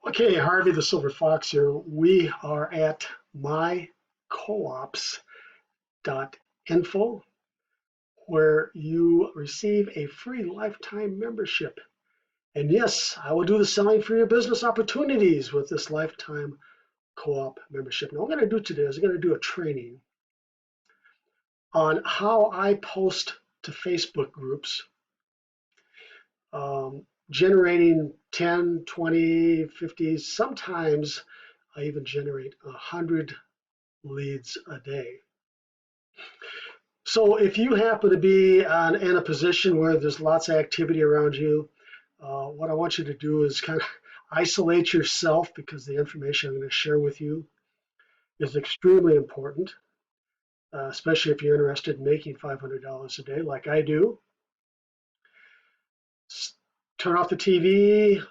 Okay, Harvey the Silver Fox here. We are at mycoops.info where you receive a free lifetime membership. And yes, I will do the selling for your business opportunities with this lifetime co-op membership. Now, what I'm going to do today is I'm going to do a training on how I post to Facebook groups, generating 10, 20, 50, sometimes I even generate 100 leads a day. So if you happen to be in a position where there's lots of activity around you, what I want you to do is kind of isolate yourself, because the information I'm going to share with you is extremely important, especially if you're interested in making $500 a day like I do. Turn off the TV,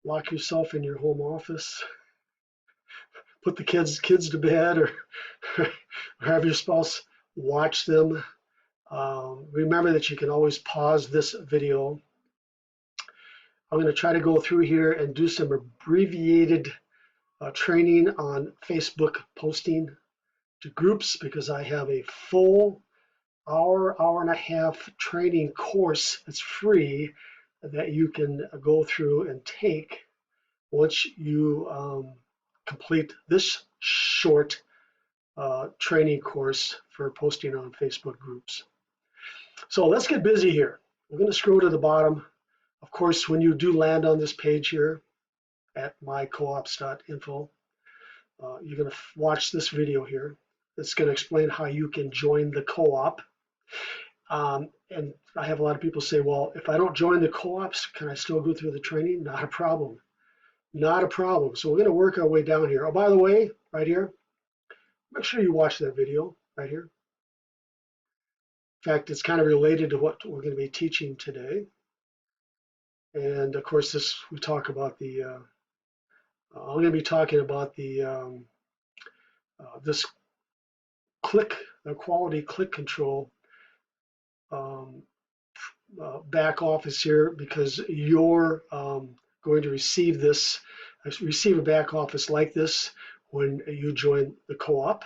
lock yourself in your home office, put the kids to bed, or have your spouse watch them. Remember that you can always pause this video. I'm going to try to go through here and do some abbreviated training on Facebook posting to groups, because I have a full hour and a half training course that's free that you can go through and take once you complete this short training course for posting on Facebook groups. So let's get busy here. We're going to scroll to the bottom. Of course, when you do land on this page here at mycoops.info, you're going to watch this video here. It's going to explain how you can join the co-op. And I have a lot of people say, well, if I don't join the co-ops, can I still go through the training? Not a problem. Not a problem. So we're going to work our way down here. Oh, by the way, right here, make sure you watch that video right here. In fact, it's kind of related to what we're going to be teaching today. And of course, we talk about the, I'm going to be talking about the, this quality click control back office here, because you're going to receive a back office like this when you join the co-op.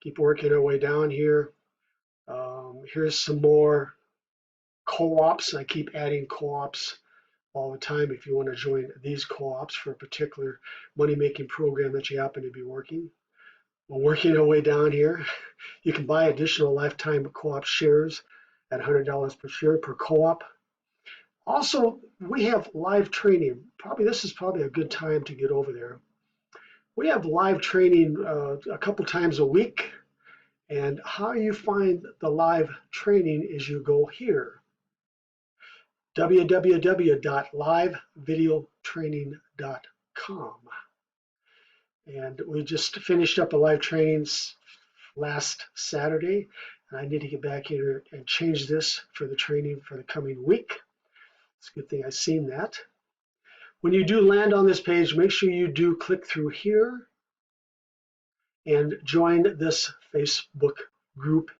Keep working our way down here. Here's some more co-ops. I keep adding co-ops all the time if you want to join these co-ops for a particular money-making program that you happen to be working. We're working our way down here. You can buy additional lifetime co-op shares at $100 per share per co-op. Also, we have live training. This is probably a good time to get over there. We have live training a couple times a week. And how you find the live training is you go here, www.livevideotraining.com. And we just finished up a live training last Saturday, and I need to get back here and change this for the training for the coming week. It's a good thing I've seen that. When you do land on this page, make sure you do click through here and join this Facebook group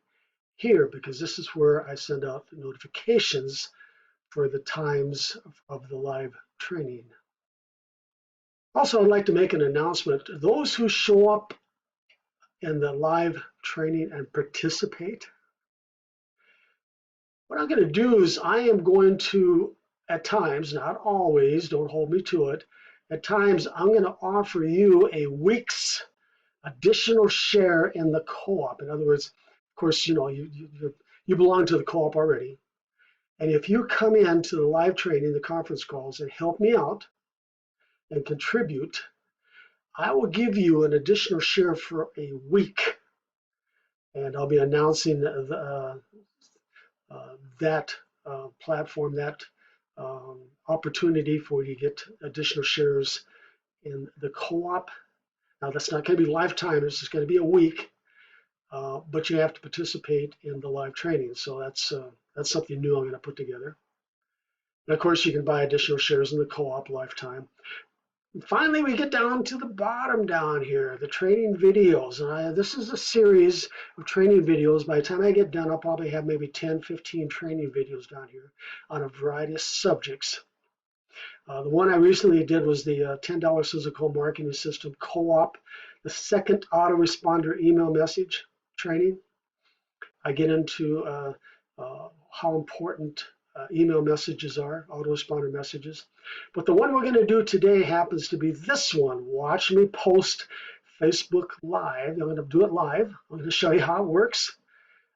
here, because this is where I send out the notifications for the times of the live training. Also, I'd like to make an announcement. Those who show up in the live training and participate, what I'm going to do is I am going to, at times, not always, don't hold me to it, at times I'm going to offer you a week's additional share in the co-op. In other words, of course, you know, you belong to the co-op already. And if you come in to the live training, the conference calls, and help me out and contribute, I will give you an additional share for a week. And I'll be announcing that platform, that opportunity for you to get additional shares in the co-op. Now, that's not going to be lifetime, it's just going to be a week, but you have to participate in the live training. So that's something new I'm going to put together. And of course, you can buy additional shares in the co-op lifetime. And finally, we get down to the bottom down here, the training videos. And this is a series of training videos. By the time I get done, I'll probably have maybe 10, 15 training videos down here on a variety of subjects. The one I recently did was the $10 Sizzle marketing system CoOp, the second autoresponder email message training. I get into how important email messages are, autoresponder messages. But the one we're going to do today happens to be this one. Watch me post Facebook Live. I'm going to do it live. I'm going to show you how it works.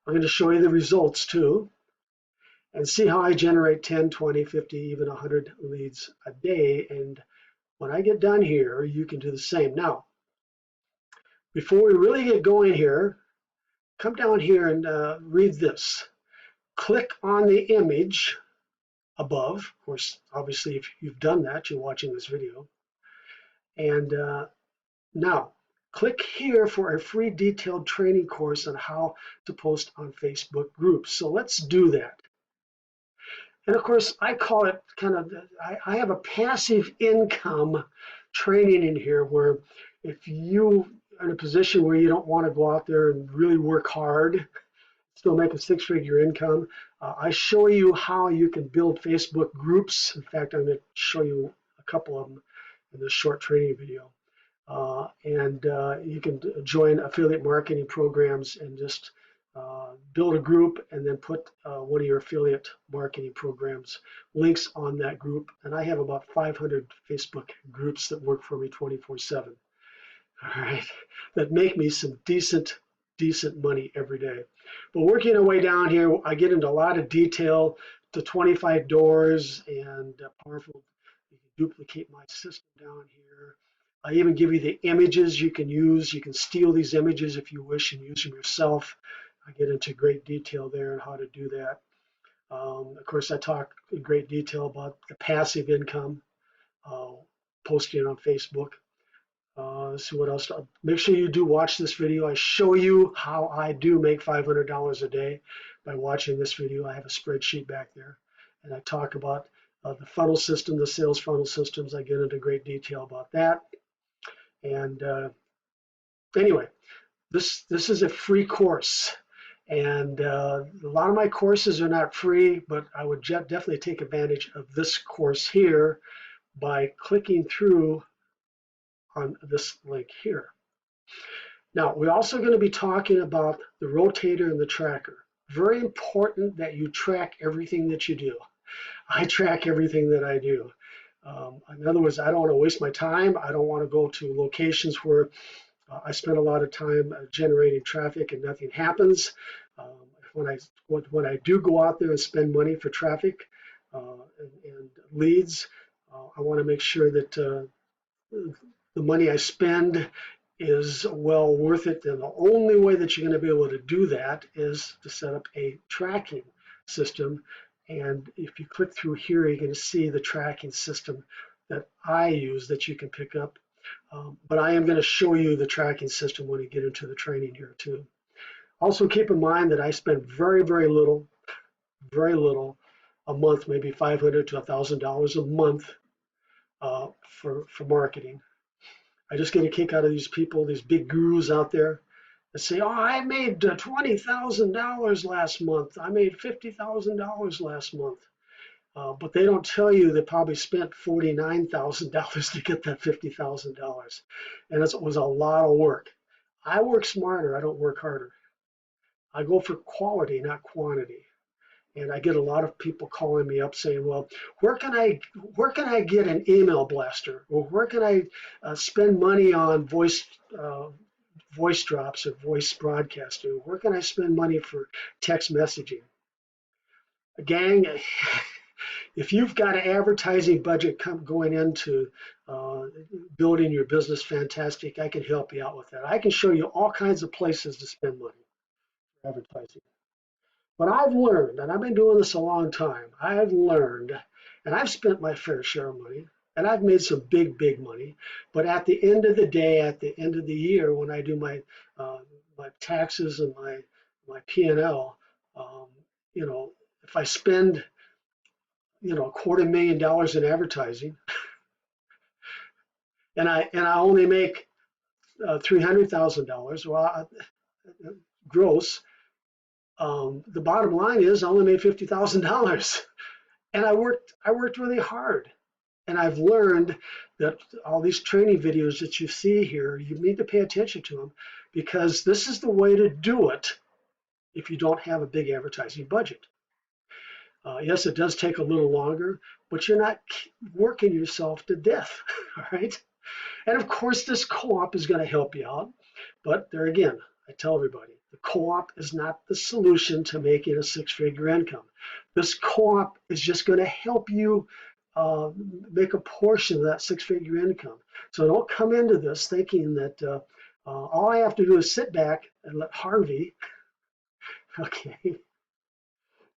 I'm going to show you the results too, and see how I generate 10, 20, 50, even 100 leads a day. And when I get done here, you can do the same. Now, before we really get going here, come down here and read this. Click on the image above. Of course, obviously, if you've done that, you're watching this video. And now, click here for a free detailed training course on how to post on Facebook groups. So let's do that. And of course, I call it kind of, I have a passive income training in here where if you are in a position where you don't want to go out there and really work hard, still make a six-figure income, I show you how you can build Facebook groups. In fact, I'm going to show you a couple of them in this short training video. You can join affiliate marketing programs and just build a group and then put one of your affiliate marketing programs links on that group. And I have about 500 Facebook groups that work for me 24/7. All right, that make me some decent money every day. But working our way down here, I get into a lot of detail, the 25 doors and powerful. You can duplicate my system down here. I even give you the images you can use. You can steal these images if you wish and use them yourself. I get into great detail there on how to do that. Of course, I talk in great detail about the passive income, posting on Facebook. Let's see what else. Make sure you do watch this video. I show you how I do make $500 a day by watching this video. I have a spreadsheet back there, and I talk about the funnel system, the sales funnel systems. I get into great detail about that. And anyway, this is a free course, and a lot of my courses are not free, but I would definitely take advantage of this course here by clicking through on this link here. Now, we're also going to be talking about the rotator and the tracker. Very important that you track everything that you do. I track everything that I do. In other words, I don't want to waste my time. I don't want to go to locations where I spend a lot of time generating traffic and nothing happens. When I do go out there and spend money for traffic and leads, I want to make sure that the money I spend is well worth it. And the only way that you're going to be able to do that is to set up a tracking system. And if you click through here, you're going to see the tracking system that I use that you can pick up. But I am going to show you the tracking system when we get into the training here too. Also keep in mind that I spend very little a month, maybe $500 to $1,000 a month for marketing. I just get a kick out of these people, these big gurus out there that say, oh, I made $20,000 last month. I made $50,000 last month. But they don't tell you they probably spent $49,000 to get that $50,000. And it was a lot of work. I work smarter, I don't work harder. I go for quality, not quantity. And I get a lot of people calling me up saying, well, where can I get an email blaster? Or where can I spend money on voice drops or voice broadcasting? Where can I spend money for text messaging? Gang, if you've got an advertising budget going into building your business, fantastic. I can help you out with that. I can show you all kinds of places to spend money for advertising. But I've learned, and I've been doing this a long time, I've learned, and I've spent my fair share of money, and I've made some big money. But at the end of the day, at the end of the year, when I do my taxes and my P&L, if I spend $250,000 in advertising, and I only make $300,000, well, gross. The bottom line is I only made $50,000, and I worked really hard. And I've learned that all these training videos that you see here, you need to pay attention to them because this is the way to do it if you don't have a big advertising budget. Yes, it does take a little longer, but you're not working yourself to death, all right? And of course, this co-op is going to help you out. But there again, I tell everybody, the co-op is not the solution to making a six-figure income. This co-op is just going to help you make a portion of that six-figure income. So don't come into this thinking that all I have to do is sit back and let Harvey, okay,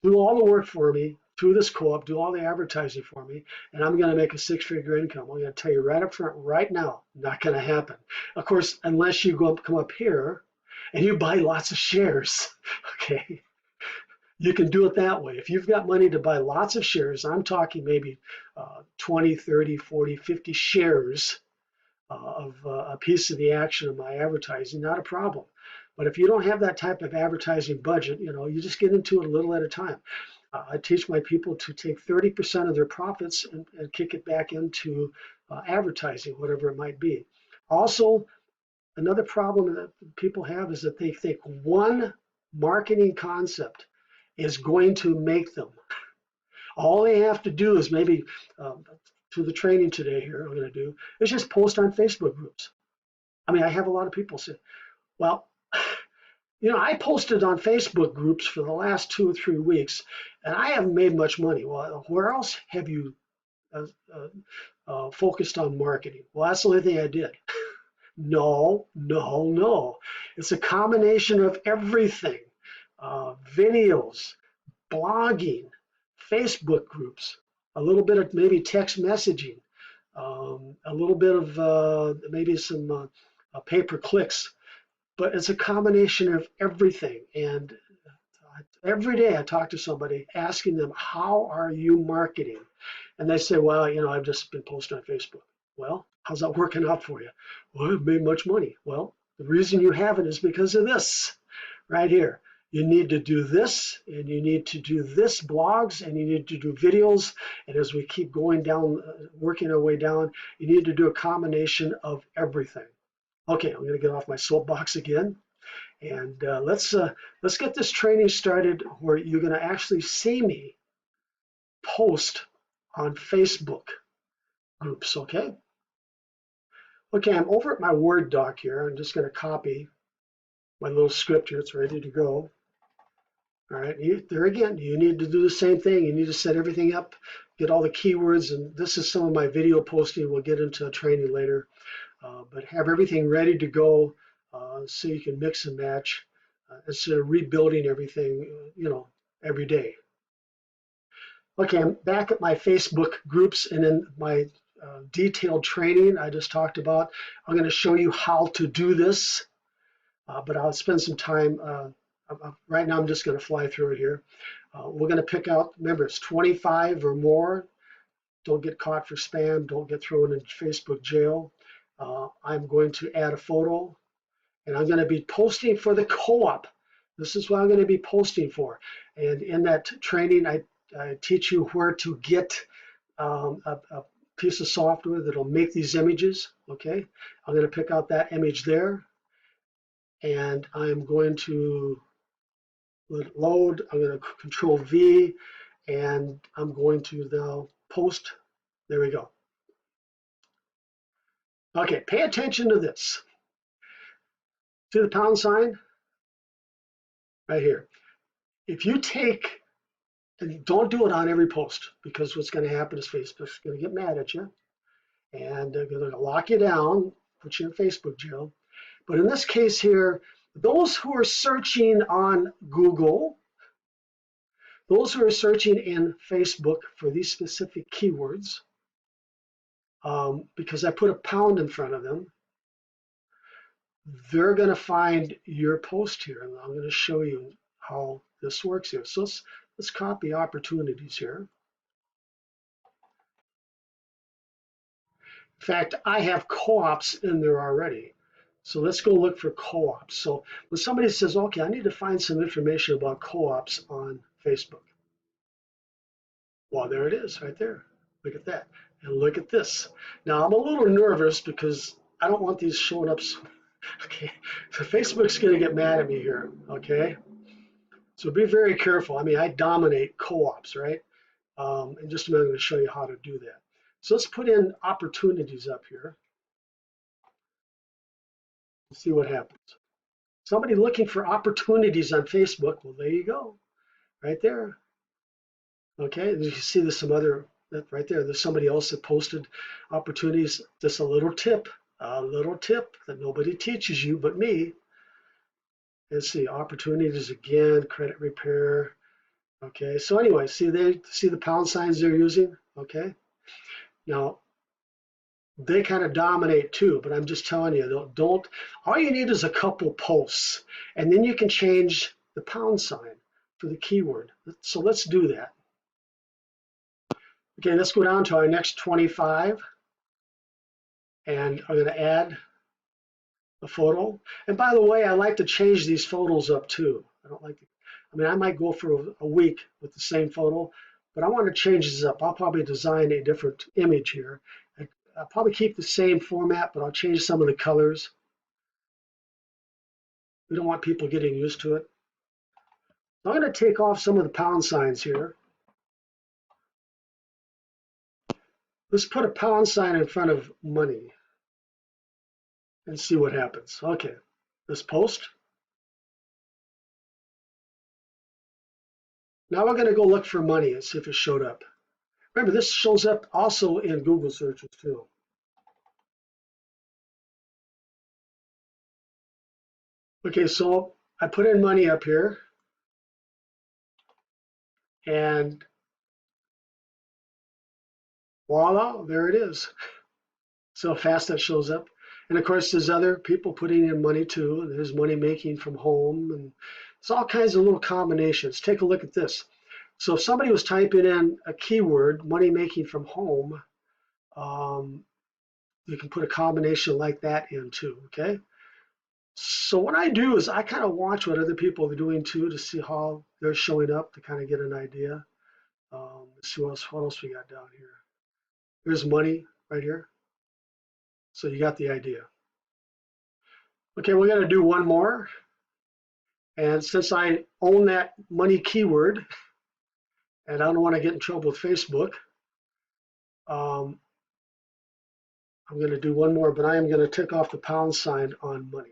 do all the work for me through this co-op, do all the advertising for me, and I'm going to make a six-figure income. I'm going to tell you right up front, right now, not going to happen. Of course, unless you come up here and you buy lots of shares, okay? You can do it that way. If you've got money to buy lots of shares, I'm talking maybe 20, 30, 40, 50 shares of a piece of the action of my advertising, not a problem. But if you don't have that type of advertising budget, you just get into it a little at a time. I teach my people to take 30% of their profits and kick it back into advertising, whatever it might be. Also, another problem that people have is that they think one marketing concept is going to make them. All they have to do is maybe, through the training today here, I'm going to do, is just post on Facebook groups. I mean, I have a lot of people say, well, I posted on Facebook groups for the last 2 or 3 weeks, and I haven't made much money. Well, where else have you focused on marketing? Well, that's the only thing I did. No. It's a combination of everything. Videos, blogging, Facebook groups, a little bit of maybe text messaging, a little bit of maybe some pay-per-clicks. But it's a combination of everything. And every day I talk to somebody asking them, how are you marketing? And they say, well, I've just been posting on Facebook. Well, how's that working out for you? Well, I've made much money. Well, the reason you haven't is because of this right here. You need to do this, and you need to do this blogs, and you need to do videos. And as we keep going down, working our way down, you need to do a combination of everything. Okay, I'm going to get off my soapbox again, and let's get this training started where you're going to actually see me post on Facebook groups, okay? Okay, I'm over at my Word doc here. I'm just going to copy my little script here. It's ready to go. All right, there again, you need to do the same thing. You need to set everything up, get all the keywords, and this is some of my video posting. We'll get into training later. But have everything ready to go so you can mix and match instead of rebuilding everything, every day. Okay, I'm back at my Facebook groups and in my detailed training I just talked about. I'm going to show you how to do this, but I'll spend some time. Right now I'm just going to fly through it here. We're going to pick out, remember, it's 25 or more. Don't get caught for spam. Don't get thrown in Facebook jail. I'm going to add a photo, and I'm going to be posting for the co-op. This is what I'm going to be posting for. And in that training, I teach you where to get a piece of software that'll make these images, okay? I'm going to pick out that image there, and I'm going to let it load. I'm going to Control V, and I'm going to now post. There we go. Okay, pay attention to this. See the pound sign? Right here. If you take, and don't do it on every post, because what's going to happen is Facebook's going to get mad at you, and they're going to lock you down, put you in Facebook jail. But in this case here, those who are searching on Google, those who are searching in Facebook for these specific keywords, because I put a pound in front of them, they're going to find your post here, and I'm going to show you how this works here. So let's copy opportunities here. In fact, I have co-ops in there already. So let's go look for co-ops. So when somebody says, okay, I need to find some information about co-ops on Facebook. Well, there it is right there. Look at that. And look at this. Now I'm a little nervous because I don't want these showing up. Okay, so Facebook's going to get mad at me here. Okay, so be very careful. I mean, I dominate co-ops, right? In just a minute, I'm going to show you how to do that. So let's put in opportunities up here and see what happens. Somebody looking for opportunities on Facebook. Well, there you go, right there. Okay, you can see there's some other, right there, there's somebody else that posted opportunities. Just a little tip that nobody teaches you but me. Let's see, opportunities again, credit repair. Okay, so anyway, see the pound signs they're using? Okay, now they kind of dominate too, but I'm just telling you, don't, all you need is a couple posts, and then you can change the pound sign for the keyword. So let's do that. Okay, let's go down to our next 25, and I'm going to add a photo. And by the way, I like to change these photos up too. I don't like to, I mean, I might go for a week with the same photo, but I want to change this up. I'll probably design a different image here. I'll probably keep the same format, but I'll change some of the colors. We don't want people getting used to it. I'm going to take off some of the pound signs here. Let's put a pound sign in front of money and see what happens. Okay, let's post. Now we're going to go look for money and see if it showed up. Remember, this shows up also in Google searches too. Okay, so I put in money up here, and voila, there it is. So fast that shows up. And of course, there's other people putting in money too, and there's money making from home, and it's all kinds of little combinations. Take a look at this. So if somebody was typing in a keyword, money making from home, you can put a combination like that in too, okay? So what I do is I kind of watch what other people are doing too to see how they're showing up to kind of get an idea. Let's see what else we got down here. There's money right here. So you got the idea. Okay, we're going to do one more. And since I own that money keyword, and I don't want to get in trouble with Facebook, I'm going to do one more, but I am going to take off the pound sign on money.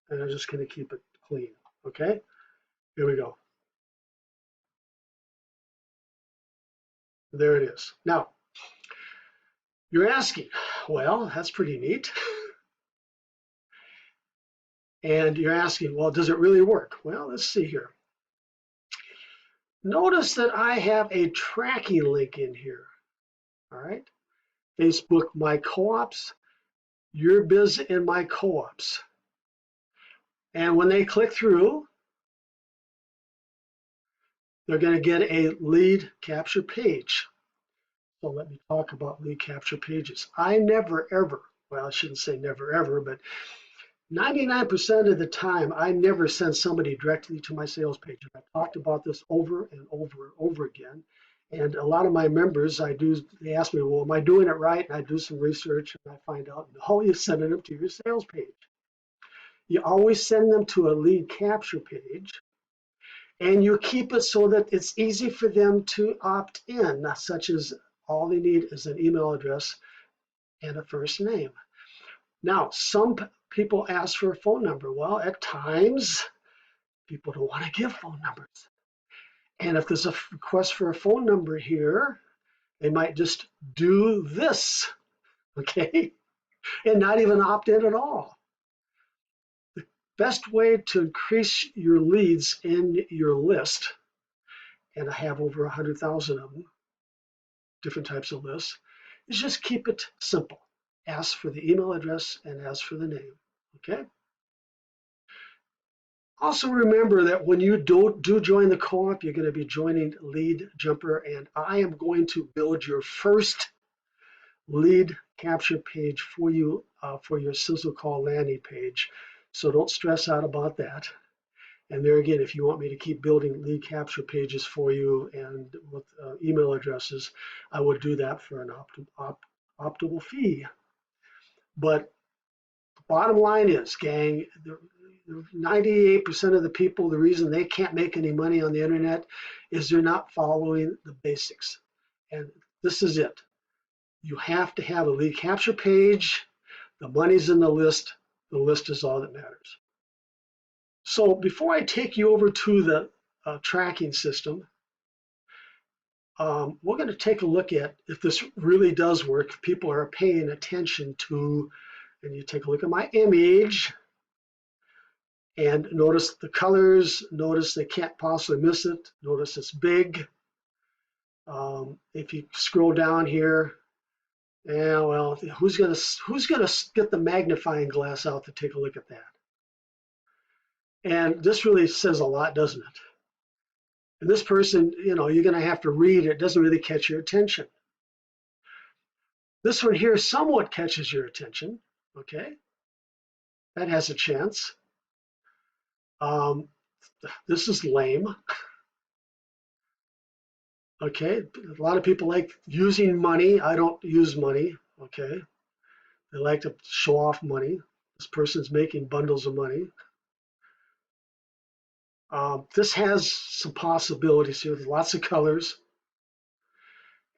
And I'm just going to keep it clean. Okay, here we go. There it is. Now, you're asking, well, that's pretty neat. And you're asking, well, does it really work? Well, let's see here. Notice that I have a tracking link in here. All right. Facebook, my co-ops, your biz and my co-ops. And when they click through, they're going to get a lead capture page. So let me talk about lead capture pages. I never ever, well, I shouldn't say never ever, but 99% of the time, I never send somebody directly to my sales page. I've talked about this over and over and over again. And a lot of my members, they ask me, well, am I doing it right? And I do some research and I find out, no, you send them to your sales page. You always send them to a lead capture page, and you keep it so that it's easy for them to opt in, such as all they need is an email address and a first name. Now, some people ask for a phone number. Well, at times, people don't want to give phone numbers. And if there's a request for a phone number here, they might just do this, okay, and not even opt in at all. The best way to increase your leads in your list, and I have over 100,000 of them, different types of lists, is just keep it simple. Ask for the email address and ask for the name, okay? Also remember that when you do join the co-op, you're going to be joining Lead Jumper, and I am going to build your first lead capture page for you for your Sizzle call landing page. So don't stress out about that. And there again, if you want me to keep building lead capture pages for you and with email addresses, I would do that for an optimal fee. But the bottom line is, gang, 98% of the people, the reason they can't make any money on the internet is they're not following the basics. And this is it. You have to have a lead capture page. The money's in the list. The list is all that matters. So before I take you over to the tracking system, we're going to take a look at if this really does work, if people are paying attention to, and you take a look at my image, and notice the colors, notice they can't possibly miss it, notice it's big. If you scroll down here, yeah, well, who's gonna get the magnifying glass out to take a look at that? And this really says a lot, doesn't it? And this person, you know, you're gonna have to read it, doesn't really catch your attention. This one here somewhat catches your attention, okay? That has a chance. This is lame. Okay, a lot of people like using money. I don't use money, okay? They like to show off money. This person's making bundles of money. This has some possibilities here. There's lots of colors.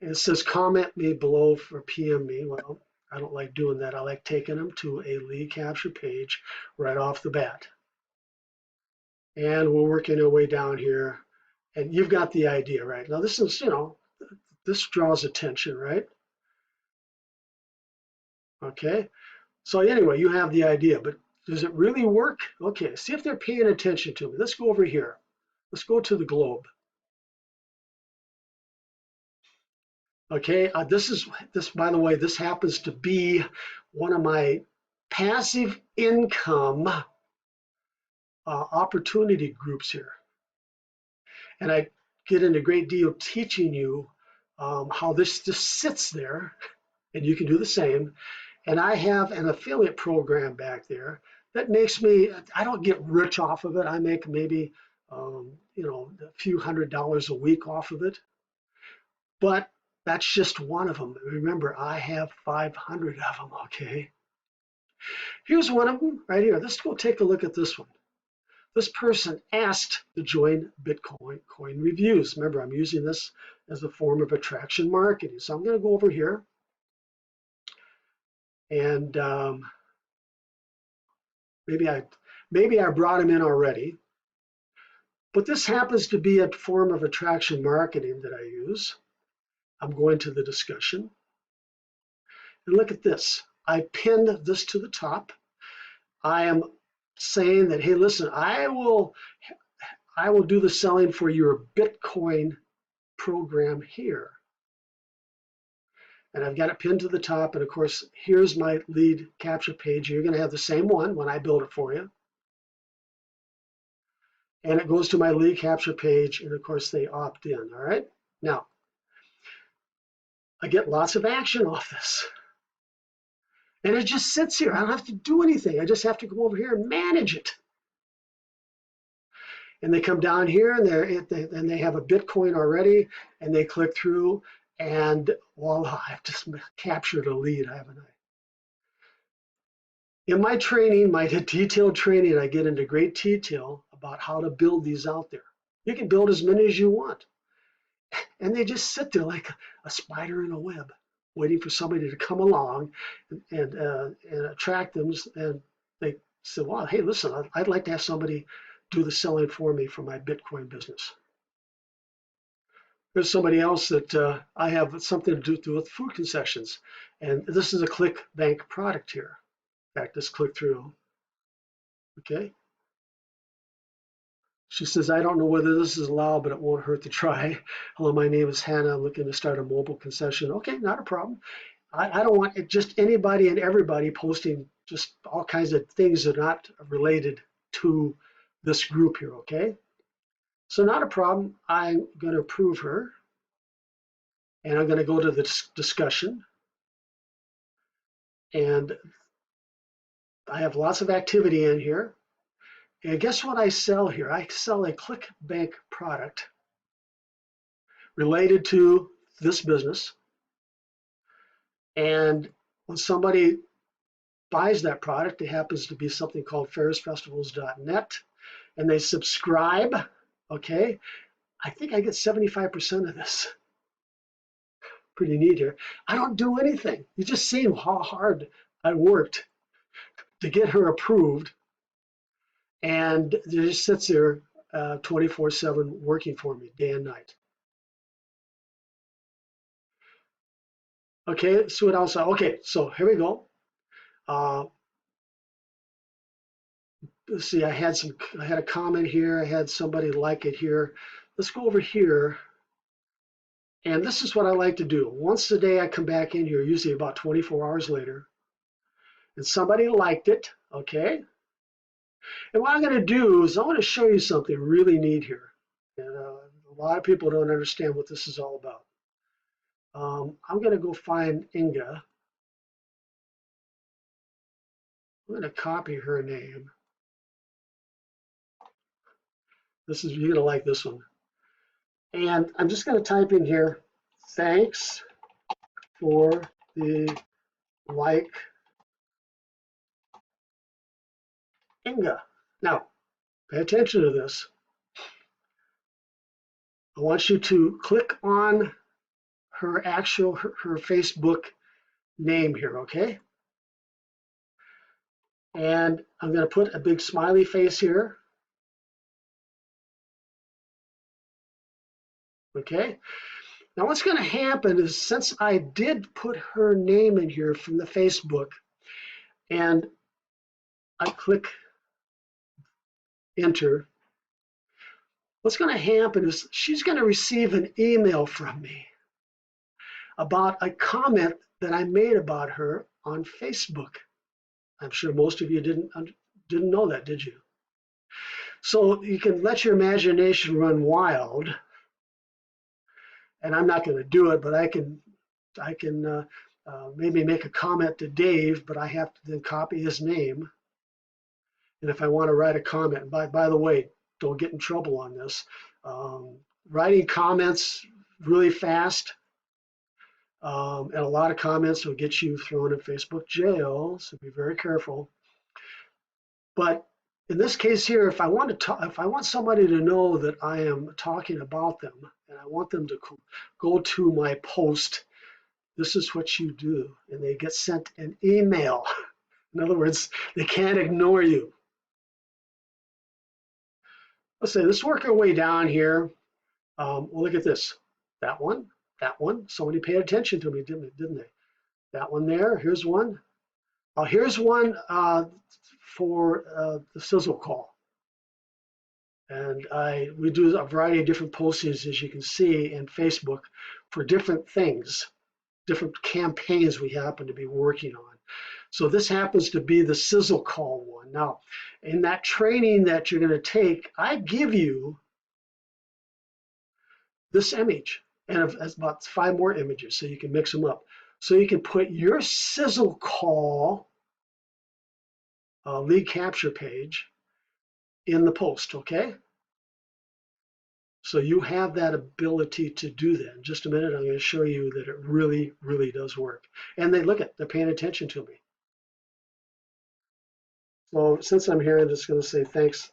And it says comment me below for PM me. Well, I don't like doing that. I like taking them to a lead capture page right off the bat. And we're working our way down here. And you've got the idea, right? Now this is, you know, this draws attention, right? Okay. So anyway, you have the idea, but does it really work? Okay, see if they're paying attention to me. Let's go over here. Let's go to the globe. Okay, this, by the way, this happens to be one of my passive income opportunity groups here. And I get into a great deal teaching you how this just sits there, and you can do the same. And I have an affiliate program back there that makes me, I don't get rich off of it. I make maybe, you know, a few $100s a week off of it. But that's just one of them. Remember, I have 500 of them, okay? Here's one of them right here. Let's go take a look at this one. This person asked to join Bitcoin coin reviews. Remember, I'm using this as a form of attraction marketing. So I'm going to go over here. And maybe I brought him in already. But this happens to be a form of attraction marketing that I use. I'm going to the discussion. And look at this. I pinned this to the top. I am saying that, hey, listen, I will do the selling for your Bitcoin program here. And I've got it pinned to the top. And of course, here's my lead capture page. You're going to have the same one when I build it for you. And it goes to my lead capture page. And of course, they opt in. All right. Now, I get lots of action off this. And it just sits here. I don't have to do anything. I just have to go over here and manage it. And they come down here and they have a Bitcoin already, and they click through, and voila, I've just captured a lead, haven't I? In my training, my detailed training, I get into great detail about how to build these out there. You can build as many as you want. And they just sit there like a spider in a web, waiting for somebody to come along and attract them. And they say, well, hey, listen, I'd like to have somebody do the selling for me for my Bitcoin business. There's somebody else that I have something to do with food concessions. And this is a ClickBank product here. In fact, let's click through. Okay. She says, I don't know whether this is allowed, but it won't hurt to try. Hello, my name is Hannah. I'm looking to start a mobile concession. Okay, not a problem. I don't want just anybody and everybody posting just all kinds of things that are not related to this group here, okay? So not a problem. I'm going to approve her. And I'm going to go to the discussion. And I have lots of activity in here. And guess what I sell here? I sell a ClickBank product related to this business. And when somebody buys that product, it happens to be something called ferrisfestivals.net, and they subscribe, okay, I think I get 75% of this. Pretty neat here. I don't do anything. You just see how hard I worked to get her approved, and it just sits there 24/7 working for me day and night. Okay, so what else? Okay, so here we go. Let's see, I had a comment here. I had somebody like it here. Let's go over here. And this is what I like to do. Once a day, I come back in here, usually about 24 hours later, and somebody liked it, okay? And what I'm going to do is I want to show you something really neat here. And a lot of people don't understand what this is all about. I'm going to go find Inga. I'm going to copy her name. You're going to like this one. And I'm just going to type in here, thanks for the like, Inga. Now, pay attention to this. I want you to click on her Facebook name here, okay? And I'm going to put a big smiley face here. Okay. Now what's going to happen is, since I did put her name in here from the Facebook and I click enter, what's going to happen is she's going to receive an email from me about a comment that I made about her on Facebook. I'm sure most of you didn't know that, did you? So you can let your imagination run wild, and I'm not going to do it, but I can maybe make a comment to Dave, but I have to then copy his name. And if I want to write a comment, by the way, don't get in trouble on this. Writing comments really fast, and a lot of comments will get you thrown in Facebook jail, so be very careful. But in this case here, if I want somebody to know that I am talking about them, and I want them to go to my post, this is what you do, and they get sent an email. In other words, they can't ignore you. Let's say, let's work our way down here. Well, look at this. That one. Somebody paid attention to me, didn't they? That one there. Here's one. Here's one for the Sizzle call. And we do a variety of different postings, as you can see, in Facebook for different things, different campaigns we happen to be working on. So this happens to be the Sizzle call one. Now, in that training that you're going to take, I give you this image and about 5 more images, so you can mix them up. So you can put your Sizzle call lead capture page in the post, okay? So you have that ability to do that. In just a minute, I'm going to show you that it really, really does work. And they're paying attention to me. So since I'm here, I'm just going to say thanks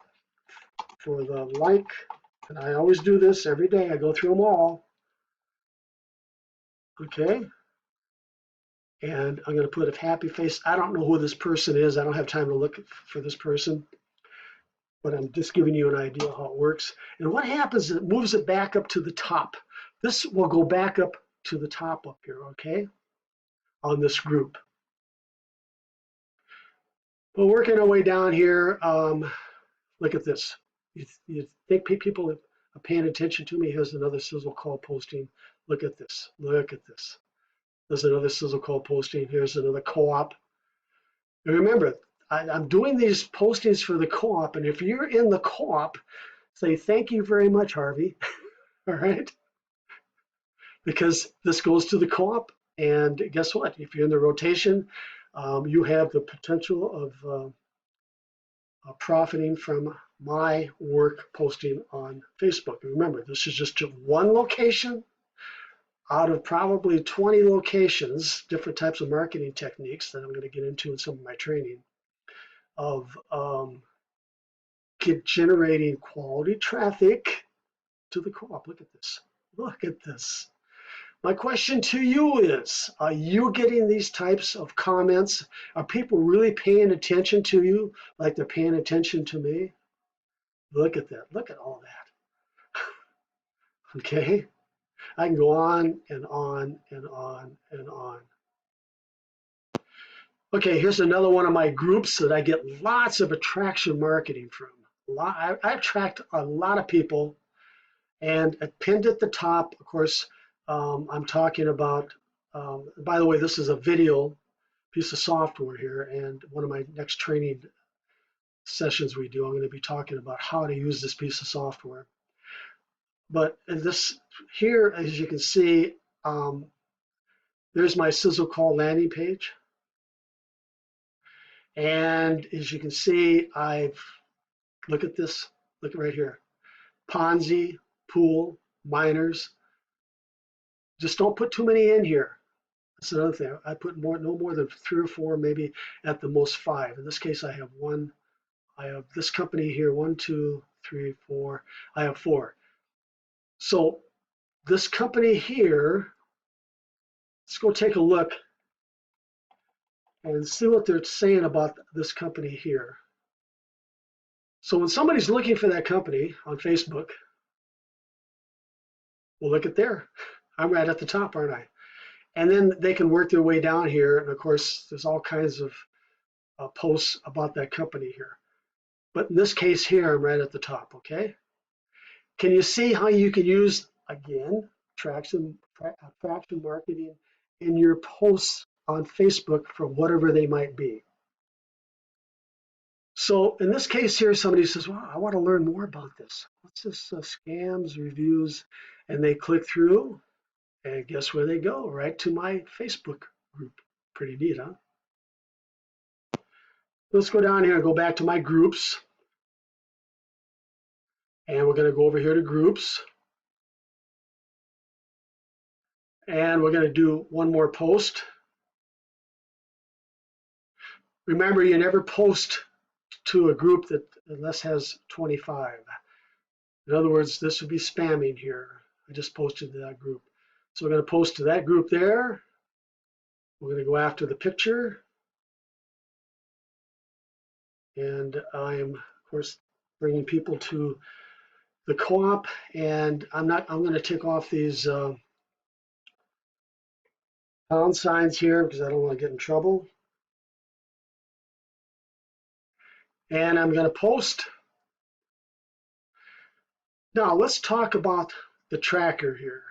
for the like. And I always do this every day. I go through them all. Okay. And I'm going to put a happy face. I don't know who this person is. I don't have time to look for this person. But I'm just giving you an idea how it works. And what happens is it moves it back up to the top. This will go back up to the top up here, okay, on this group. But working our way down here, look at this. You think people are paying attention to me? Here's another Sizzle call posting. Look at this. Look at this. There's another Sizzle call posting. Here's another co-op. And remember, I'm doing these postings for the co-op, and if you're in the co-op, say thank you very much, Harvey. All right? Because this goes to the co-op, and guess what? If you're in the rotation, you have the potential of profiting from my work posting on Facebook. And remember, this is just one location. out of probably 20 locations, different types of marketing techniques that I'm going to get into in some of my training, of generating quality traffic to the co-op. Look at this. Look at this. My question to you is, are you getting these types of comments? Are people really paying attention to you like they're paying attention to me? Look at that. Look at all that. Okay? I can go on and on and on and on. Okay, here's another one of my groups that I get lots of attraction marketing from. I attract a lot of people, and pinned at the top, of course, I'm talking about, by the way, this is a video piece of software here, and one of my next training sessions we do, I'm going to be talking about how to use this piece of software. But this here, as you can see, there's my Sizzle call landing page. And as you can see, look at this, look right here. Ponzi, pool, miners. Just don't put too many in here. That's another thing. I put no more than 3 or 4, maybe at the most 5. In this case, I have one. I have this company here, 1, 2, 3, 4. I have 4. So this company here, let's go take a look and see what they're saying about this company here. So when somebody's looking for that company on Facebook, well, look at there. I'm right at the top, aren't I? And then they can work their way down here. And of course, there's all kinds of posts about that company here. But in this case here, I'm right at the top, okay? Can you see how you can use, again, attraction marketing in your posts on Facebook for whatever they might be? So in this case here, somebody says, well, I want to learn more about this. What's this, scams, reviews? And they click through, and guess where they go? Right to my Facebook group. Pretty neat, huh? Let's go down here and go back to my groups. And we're going to go over here to groups. And we're going to do one more post. Remember, you never post to a group that unless has 25. In other words, this would be spamming here. I just posted to that group. So we're going to post to that group there. We're going to go after the picture. And I'm, of course, bringing people to the co-op. And I'm going to take off these pound signs here because I don't want to get in trouble. And I'm going to post. Now let's talk about the tracker here.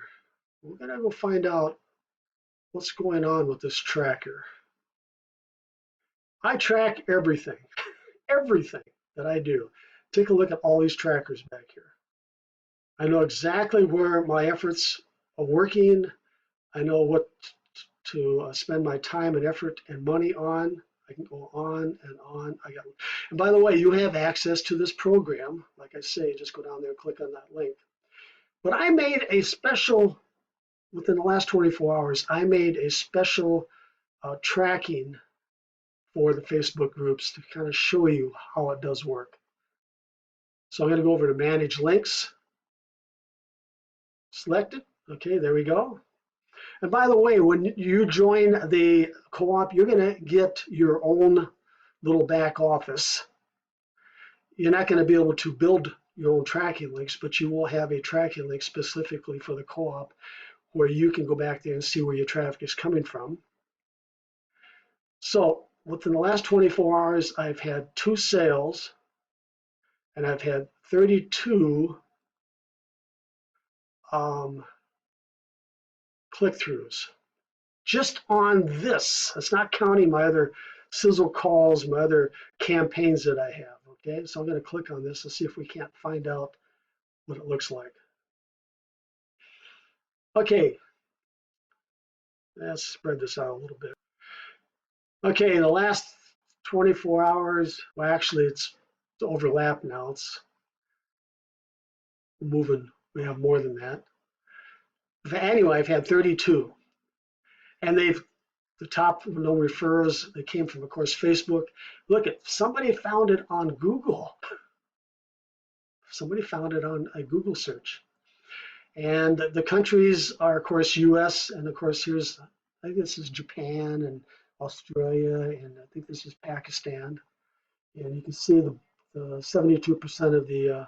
We're going to go find out what's going on with this tracker. I track everything, everything that I do. Take a look at all these trackers back here. I know exactly where my efforts are working. I know what to spend my time and effort and money on. I can go on and on. And by the way, you have access to this program. Like I say, just go down there and click on that link. But I made a special, within the last 24 hours, I made a special tracking for the Facebook groups to kind of show you how it does work. So I'm going to go over to Manage Links. Select it. Okay, there we go. And by the way, when you join the co-op, you're going to get your own little back office. You're not going to be able to build your own tracking links, but you will have a tracking link specifically for the co-op where you can go back there and see where your traffic is coming from. So within the last 24 hours, I've had 2 sales and I've had 32 click-throughs just on this. That's not counting my other Sizzle calls, my other campaigns that I have. Okay, so I'm going to click on this and see if we can't find out what it looks like. Okay, let's spread this out a little bit. Okay, in the last 24 hours, well, actually it's overlapped now. It's moving, we have more than that. anyway, I've had 32, and the top no refers. They came from, of course, Facebook. Look, somebody found it on Google. Somebody found it on a Google search. And the countries are, of course, US, and of course, I think this is Japan and Australia, and I think this is Pakistan. And you can see the 72% of the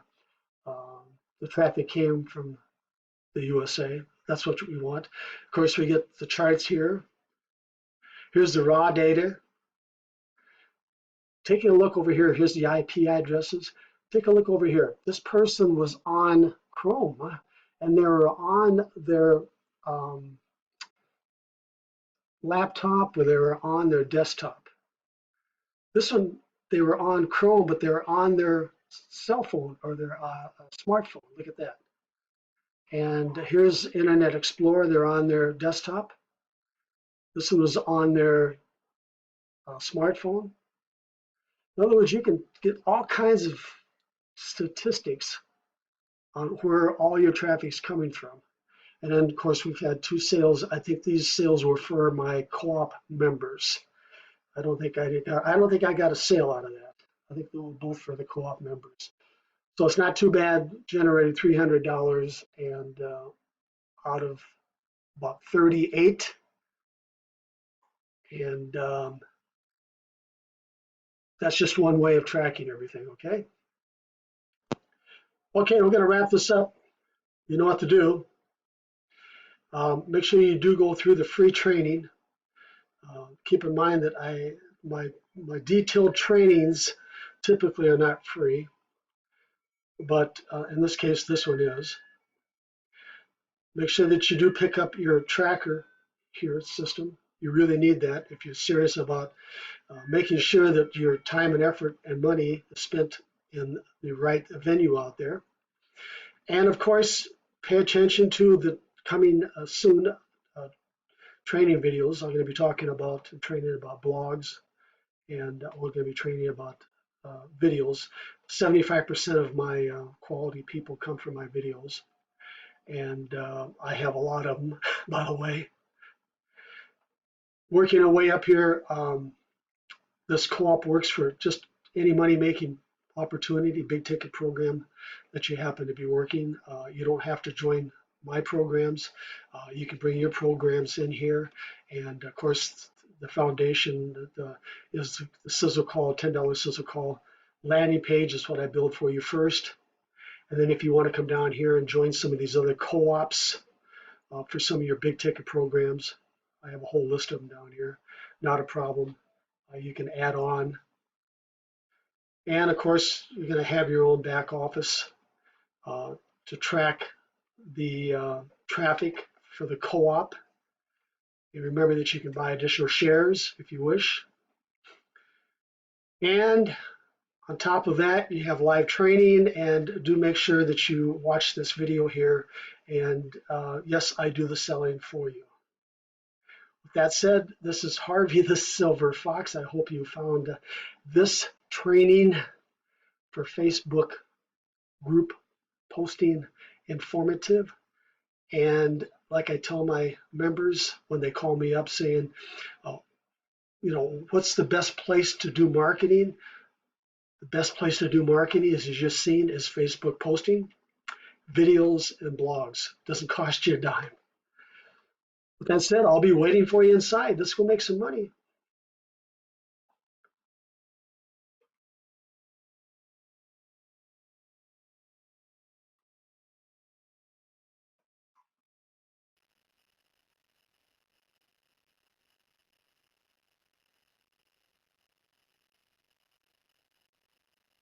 traffic came from the USA. That's what we want. Of course, we get the charts here. Here's the raw data. Taking a look over here, here's the IP addresses. Take a look over here. This person was on Chrome, and they were on their laptop, or they were on their desktop. This one, they were on Chrome, but they were on their cell phone or their smartphone. Look at that. And here's Internet Explorer. They're on their desktop. This one was on their smartphone. In other words, you can get all kinds of statistics on where all your traffic's coming from. And then, of course, we've had 2 sales. I think these sales were for my co-op members. I don't think I got a sale out of that. I think they were both for the co-op members. So it's not too bad, generated $300 and out of about 38. And that's just one way of tracking everything, okay? Okay, we're going to wrap this up. You know what to do. Make sure you do go through the free training. Keep in mind that my detailed trainings typically are not free, but in this case, this one is. Make sure that you do pick up your tracker here system. You really need that if you're serious about making sure that your time and effort and money is spent in the right venue out there. And of course, pay attention to the coming soon training videos. I'm going to be talking about training about blogs, and we're going to be training about videos. 75% of my quality people come from my videos, and I have a lot of them, by the way. Working our way up here, this co-op works for just any money-making opportunity, big ticket program that you happen to be working. You don't have to join my programs. You can bring your programs in here, and of course the foundation is the Sizzle Call, $10 Sizzle Call landing page is what I build for you first. And then if you want to come down here and join some of these other co-ops for some of your big ticket programs, I have a whole list of them down here. Not a problem. You can add on. And of course, you're going to have your own back office to track the traffic for the co-op. And remember that you can buy additional shares if you wish. And on top of that, you have live training, and do make sure that you watch this video here. And yes, I do the selling for you. With that said, this is Harvey the Silver Fox. I hope you found this training for Facebook group posting informative. And like I tell my members when they call me up saying, oh, you know, what's the best place to do marketing? The best place to do marketing, as you just seen, is Facebook posting, videos, and blogs. Doesn't cost you a dime. With that said, I'll be waiting for you inside. Let's go make some money.